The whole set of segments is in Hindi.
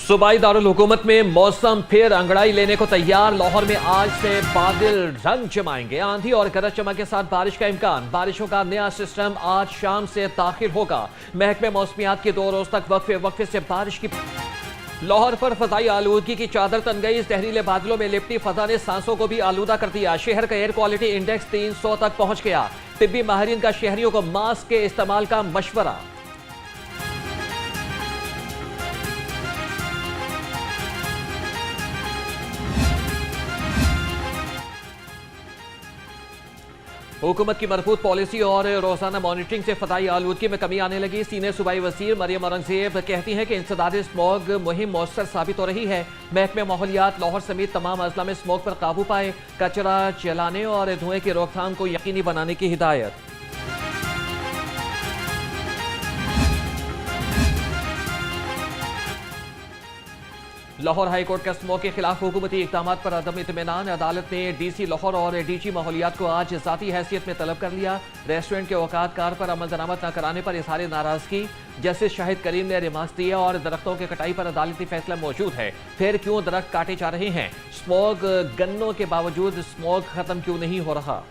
सूबाई दारुल हुकूमत में मौसम फिर अंगड़ाई लेने को तैयार। लाहौर में आज से बादल रंग जमाएंगे। आंधी और गरज चमक के साथ बारिश का इम्कान। बारिशों का नया सिस्टम आज शाम से दाखिल होगा। महकमे मौसमियात की 2 रोज तक वक्फे से बारिश की। लाहौर पर फजाई आलूदगी की चादर तन गई। जहरीले बादलों में लिपटी फजा ने सांसों को भी आलूदा कर दिया। शहर का एयर क्वालिटी इंडेक्स 300 तक पहुंच गया। तिब्बी माहिरीन का शहरियों को मास्क के इस्तेमाल का मशवरा। हुकूमत की मरबूत पॉलिसी और रोजाना मॉनिटरिंग से फजाई आलूदगी में कमी आने लगी। सीनियर सूबाई वजीर मरियम औरंगजेब कहती हैं कि इंसदाद स्मॉग मुहिम मौसर साबित हो रही है। महकमे माहौलियात लाहौर समेत तमाम अजला में स्मॉग पर काबू पाए। कचरा जलाने और धुएं की रोकथाम को यकीनी बनाने की हिदायत। लाहौर हाईकोर्ट का स्मॉग के खिलाफ हुकूमती इक़दामात पर अदम इत्मीनान। अदालत ने डीसी लाहौर और डीजी माहौलियात को आज ज़ाती हैसियत में तलब कर लिया। रेस्टोरेंट के औकात कार पर अमल दरामद न कराने पर इजहार नाराजगी। जस्टिस शाहिद करीम ने रिमार्क्स दिया और दरख्तों की कटाई पर अदालती फैसला मौजूद है। फिर क्यों दरख्त काटे जा रहे हैं? स्मॉग गन्नों के बावजूद स्मॉग खत्म क्यों नहीं हो रहा?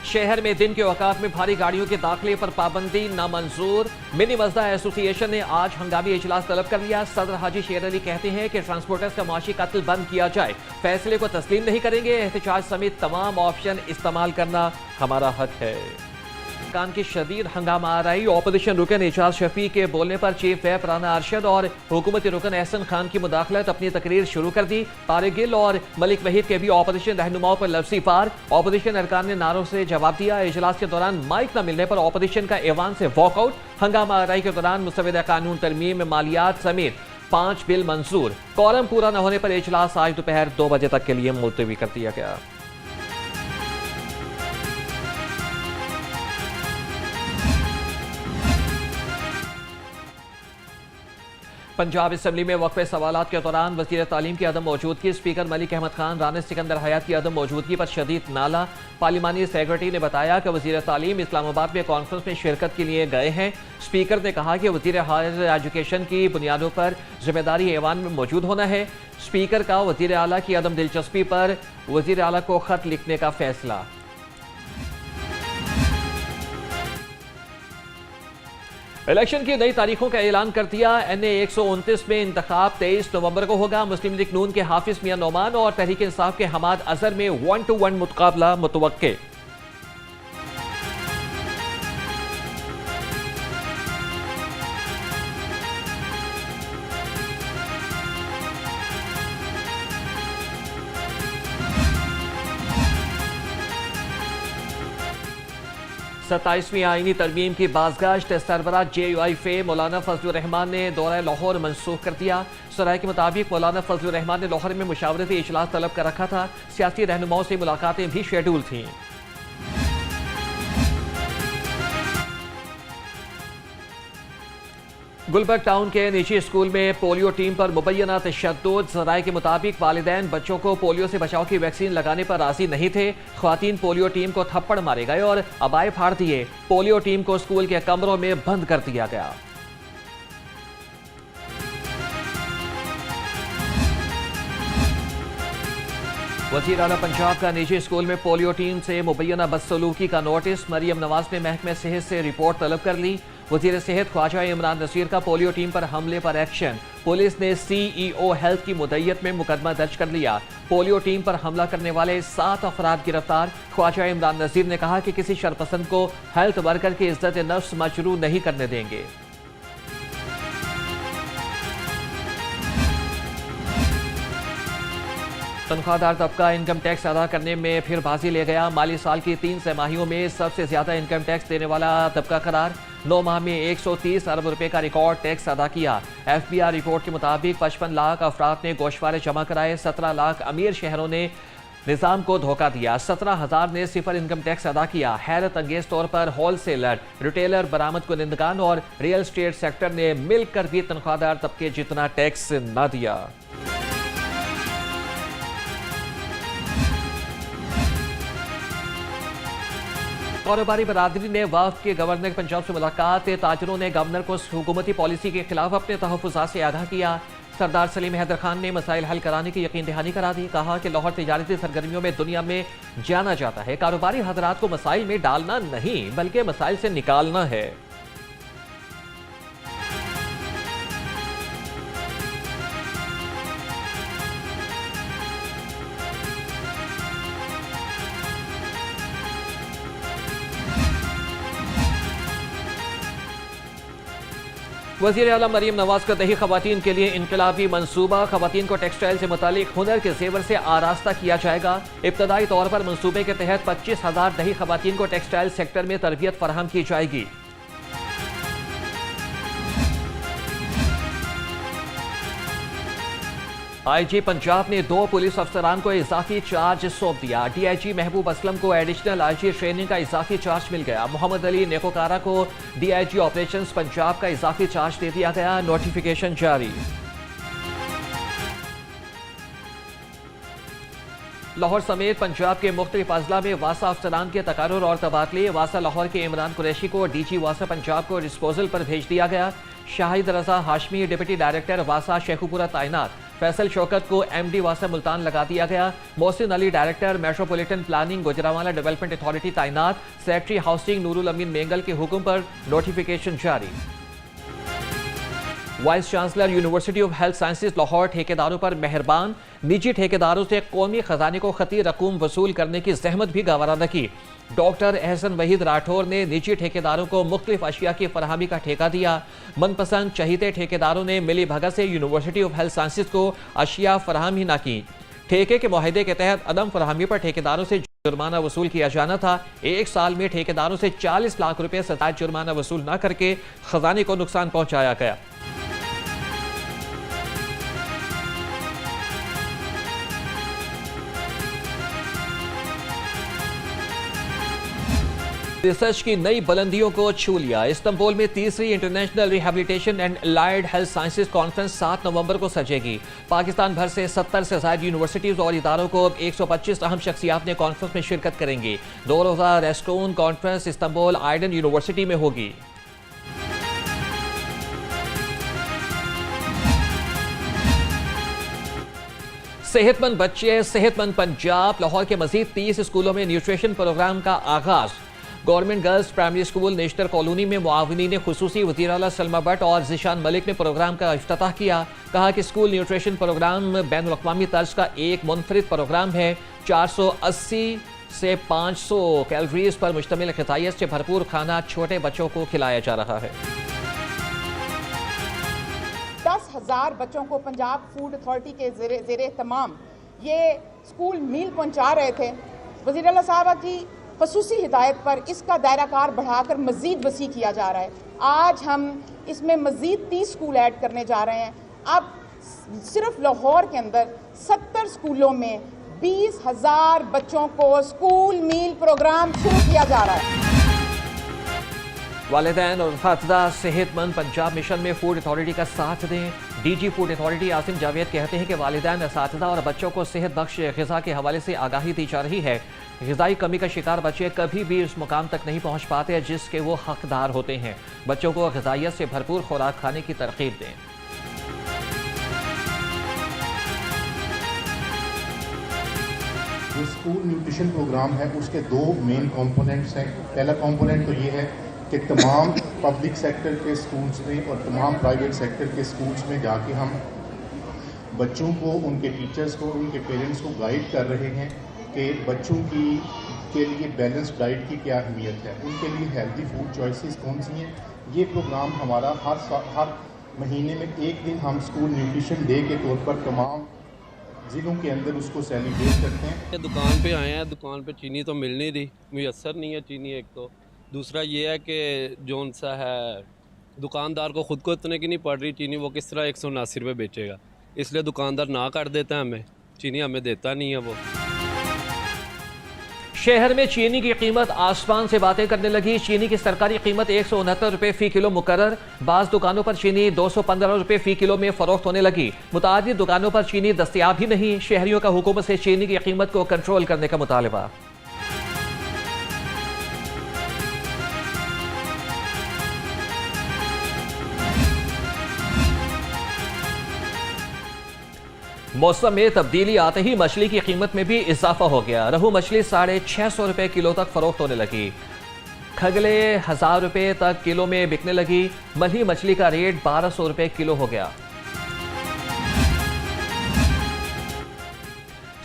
शहर में दिन के औकात में भारी गाड़ियों के दाखिले पर पाबंदी नामंजूर। मिनी मजदा एसोसिएशन ने आज हंगामी इजलास तलब कर लिया। सदर हाजी शेर अली कहते हैं कि ट्रांसपोर्टर्स का माशी कत्ल बंद किया जाए। फैसले को तस्लीम नहीं करेंगे। एहतजाज समेत तमाम ऑप्शन इस्तेमाल करना हमारा हक है। कान की शदीद हंगामा आ रही। ऑपोजिशन रुकन एजाज शफी के बोलने पर चीफ व्हिप राना अरशद और हुकूमती रुकन एहसन खान की मुदाखलत अपनी तकरीर शुरू कर दी। तारिक गिल और मलिक वहीद के भी ऑपोजिशन रहनुमाओं पर लफ्ज़ी पार। ऑपोजिशन अरकान ने नारों से जवाब दिया। इजलास के दौरान माइक न मिलने पर ऑपोजिशन का ऐवान से वॉकआउट। हंगामा आराई के दौरान मुस्तविदा कानून तरमीम मालियात समेत 5 बिल मंजूर। कॉरम पूरा न होने पर इजलास आज दोपहर 2 बजे तक के लिए मुलतवी कर दिया गया। पंजाब असम्बली में वक्फे सवालात के दौरान वज़ीर तालीम की अदम मौजूदगी। स्पीकर मलिक अहमद खान राना सिकंदर हयात की अदम मौजूदगी पर शदीद नाला। पार्लिमानी सेक्रेटरी ने बताया कि वज़ीर तालीम इस्लामाबाद में कॉन्फ्रेंस में शिरकत के लिए गए हैं। स्पीकर ने कहा कि वज़ीर हायर एजुकेशन की बुनियादों पर जिम्मेदारी ऐवान में मौजूद होना है। स्पीकर का वज़ीर आला की अदम दिलचस्पी पर वज़ीर आला को खत लिखने का फैसला। इलेक्शन की नई तारीखों का ऐलान कर दिया। NA 129 में इंतखाब 23 नवंबर को होगा। मुस्लिम लीग नून के हाफिज मियां नोमान और तहरीक इंसाफ के हमाद अजहर में 1-to-1 मुकाबला मुतवक्के। सत्ताईसवीं आईनी तरमीम की बाज़गाश्त। सरबराह JUIF मौलाना फजलुर रहमान ने दौरा लाहौर मनसूख कर दिया। सराय के मुताबिक मौलाना फजलुर रहमान ने लाहौर में मुशावरती इजलास तलब कर रखा था। सियासी रहनुमाओं से मुलाकातें भी शेड्यूल थीं। गुलबर्ग टाउन के निजी स्कूल में पोलियो टीम पर मुबैना तशद्दुद। ज़राए के मुताबिक वालिदैन बच्चों को पोलियो से बचाव की वैक्सीन लगाने पर राजी नहीं थे। ख्वातीन पोलियो टीम को थप्पड़ मारे गए और अबाए फाड़ दिए। पोलियो टीम को स्कूल के कमरों में बंद कर दिया गया। वज़ीर आला पंजाब का निजी स्कूल में पोलियो टीम से मुबैना बदसलूकी का नोटिस। मरियम नवाज ने महकमे सेहत से रिपोर्ट तलब कर ली। वज़ीर सेहत ख्वाजा इमरान नसीर का पोलियो टीम पर हमले पर एक्शन। पुलिस ने CEO हेल्थ की मुद्दत में मुकदमा दर्ज कर लिया। पोलियो टीम पर हमला करने वाले 7 अफराद गिरफ्तार। ख्वाजा इमरान नसीर ने कहा कि किसी शरपसंद को हेल्थ वर्कर की इज्जत नफ्स मजरू नहीं करने देंगे। तनख्वाहदार तबका इनकम टैक्स अदा करने में फिर बाजी ले गया। माली साल की 3 तिमाहियों में सबसे ज्यादा इनकम टैक्स देने वाला तबका करार। 9 माह में 130 अरब रुपए का रिकॉर्ड टैक्स अदा किया। FBI रिपोर्ट के मुताबिक 55 लाख अफराद ने गोशवारे जमा कराए। 17 लाख अमीर शहरों ने निजाम को धोखा दिया। 17,000 ने सिफर इनकम टैक्स अदा किया। हैरत अंगेज तौर पर होलसेलर, रिटेलर, बरामद कुनिंदगान और रियल स्टेट सेक्टर ने मिलकर भी तनख्वाहदार तबके जितना टैक्स न दिया। कारोबारी बरादरी ने वफ़द के गवर्नर पंजाब से मुलाकात। ताजरों ने गवर्नर को हुकूमती पॉलिसी के खिलाफ अपने तहफ़्फ़ुज़ात से आगाह किया। सरदार सलीम हैदर खान ने मसाइल हल कराने की यकीन दहानी करा दी। कहा कि लाहौर तिजारती सरगर्मियों में दुनिया में जाना जाता है। कारोबारी हजरात को मसाइल में डालना नहीं बल्कि मसाइल से निकालना है। वज़ीर आला मरीम नवाज का दही खवातीन के लिए इनकलाबी मंसूबा। खवातीन को टेक्सटाइल से मुतालिक हुनर के जेवर से आरास्ता किया जाएगा। इब्तदाई तौर पर मंसूबे के तहत 25,000 दही खवातीन को टेक्सटाइल सेक्टर में तरबियत फराहम की जाएगी। आईजी पंजाब ने 2 पुलिस अफसरान को इजाफी चार्ज सौंप दिया। डीआईजी महबूब असलम को एडिशनल आईजी ट्रेनिंग का इजाफी चार्ज मिल गया। मोहम्मद अली नेकोकारा को डीआईजी ऑपरेशंस पंजाब का इजाफी चार्ज दे दिया गया। नोटिफिकेशन जारी। लाहौर समेत पंजाब के मुख्तलिफ अजला में वासा अफसरान के तकारुर और तबादले। वासा लाहौर के इमरान कुरैशी को डीजी वासा पंजाब को डिस्पोजल पर भेज दिया गया। शाहिद रजा हाशमी डिप्टी डायरेक्टर वासा शेखुपुरा तैनात। फैसल शौकत को एमडी वासा मुल्तान लगा दिया गया। Mohsin Ali director metropolitan planning Gujranwala development authority तैनात। सेक्रेटरी हाउसिंग नूरुल अमीन मेंगल के हुक्म पर नोटिफिकेशन जारी। Vice chancellor university of health sciences Lahore ठेकेदारों पर मेहरबान। निजी ठेकेदारों से कौमी खजाने को खती रकूम वसूल करने की जहमत भी गवारा न की। डॉक्टर एहसन वहीद राठौर ने निजी ठेकेदारों को मुख्तलिफ अशिया की फराहमी का ठेका दिया। मनपसंद चहीते ठेकेदारों ने मिली भगत से यूनिवर्सिटी ऑफ हेल्थ साइंसेज को अशिया फराहम ही न की। ठेके के मुआहदे के तहत अदम फराहमी पर ठेकेदारों से जुर्माना वसूल किया जाना था। 1 साल में ठेकेदारों से 40 लाख रुपए सताए जुर्माना वसूल न करके खजाने को नुकसान पहुंचाया गया। रिसर्च की नई बुलंदियों को छू लिया। इस्तांबुल में 3री international rehabilitation and allied health sciences conference 7 नवंबर को सजेगी। पाकिस्तान भर से 70 से ज्यादा यूनिवर्सिटीज और इदारों को 125 अहम शख्सियात ने कॉन्फ्रेंस में शिरकत करेंगी। 2000 रेस्टोन कॉन्फ्रेंस इस्तांबुल आइडन यूनिवर्सिटी में होगी। सेहतमंद बच्चे सेहतमंद पंजाब। लाहौर के मजीद 30 स्कूलों में न्यूट्रिशन प्रोग्राम का आगाज। Government girls primary school national colony में मुआविनीन खुसूसी वज़ीर आला सलमा भट्ट और ज़िशान मलिक ने प्रोग्राम का इफ्तिताह किया। कहा कि स्कूल न्यूट्रिशन प्रोग्राम बैनुल अक़वामी तर्ज का एक मुनफरिद प्रोग्राम है। 480 से 500 कैलोरीज पर मुश्तमिल ग़िज़ाइयत से भरपूर खाना छोटे बच्चों को खिलाया जा रहा है। 10,000 बच्चों को पंजाब फूड अथॉरिटी के ज़ेरे तमाम ये स्कूल मील पहुंचा रहे थे। वज़ीर आला साहब की ख़ुसूसी हिदायत पर इसका दायराकार बढ़ाकर मज़ीद वसी किया जा रहा है। आज हम इसमें मज़ीद 30 स्कूल ऐड करने जा रहे हैं। अब सिर्फ लाहौर के अंदर 70 स्कूलों में 20,000 बच्चों को स्कूल मील प्रोग्राम शुरू किया जा रहा है। वालिदैन और असातिज़ा सेहतमंद पंजाब मिशन में फूड अथॉरिटी का साथ दें। DG food authority Asim Javed कहते हैं कि वालिदैन, असातिज़ा और बच्चों को सेहत बख्श ग़िज़ा के हवाले से आगाही दी जा रही है। ग़िज़ाई कमी का शिकार बच्चे कभी भी उस मुकाम तक नहीं पहुँच पाते जिसके वो हकदार होते हैं। बच्चों को ग़िज़ाइयत से भरपूर खुराक खाने की तरकीब दें। जो स्कूल न्यूट्रिशन प्रोग्राम है उसके 2 मेन कंपोनेंट्स हैं। पहला कंपोनेंट तो ये है कि तमाम पब्लिक सेक्टर के स्कूल्स में और तमाम प्राइवेट सेक्टर के स्कूल्स में जाके हम बच्चों को, उनके टीचर्स को, उनके पेरेंट्स को गाइड कर रहे हैं कि बच्चों के लिए बैलेंस्ड डाइट की क्या अहमियत है, उनके लिए हेल्दी फूड चॉइसेस कौन सी हैं। ये प्रोग्राम हमारा हर महीने में एक दिन हम स्कूल न्यूट्रिशन डे के तौर पर तमाम ज़िलों के अंदर उसको सेलिब्रेट करते हैं। दुकान पे आए हैं, दुकान पे चीनी तो मिल नहीं रही, मुयसर नहीं है चीनी। एक तो दूसरा ये है कि जोन सा है दुकानदार को ख़ुद को इतने की नहीं पड़ रही चीनी, वो किस तरह 179 रुपये बेचेगा। इसलिए दुकानदार ना कर देता है, हमें चीनी हमें देता नहीं है वो। शहर में चीनी की कीमत आसमान से बातें करने लगी। चीनी की सरकारी कीमत 169 रुपये फ़ी किलो मुकर्रर। बाज़ दुकानों पर चीनी 215 रुपये फ़ी किलो में फ़रोख्त होने लगी। मुतादिद दुकानों पर चीनी दस्तयाब ही नहीं। शहरियों का हुकूमत से चीनी की कीमत को कंट्रोल करने का मुतालबा। मौसम में तब्दीली आते ही मछली की कीमत में भी इजाफा हो गया। रहू मछली 650 रुपए किलो तक फरोख्त होने लगी। खगले 1000 रुपए तक किलो में बिकने लगी। मल्ही मछली का रेट 1200 रुपए किलो हो गया।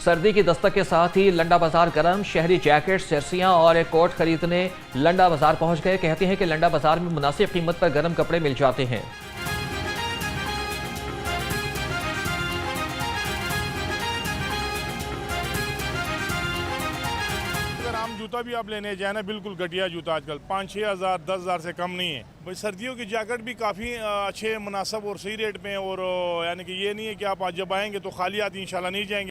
सर्दी की दस्तक के साथ ही लंडा बाजार गर्म। शहरी जैकेट, जर्सियां और कोट खरीदने लंडा बाजार पहुंच गए। कहते हैं कि लंडा बाजार में मुनासिब कीमत पर गर्म कपड़े मिल जाते हैं। आम जूता भी आप लेने जाए ना, बिल्कुल घटिया जूता आजकल 5-6 हज़ार 10 हज़ार से कम नहीं है भाई। सर्दियों की जैकेट भी काफ़ी अच्छे मुनासब और सही रेट पे हैं, और यानी कि ये नहीं है कि आप आज जब आएंगे तो खाली हाथ इंशाल्लाह नहीं जाएंगे।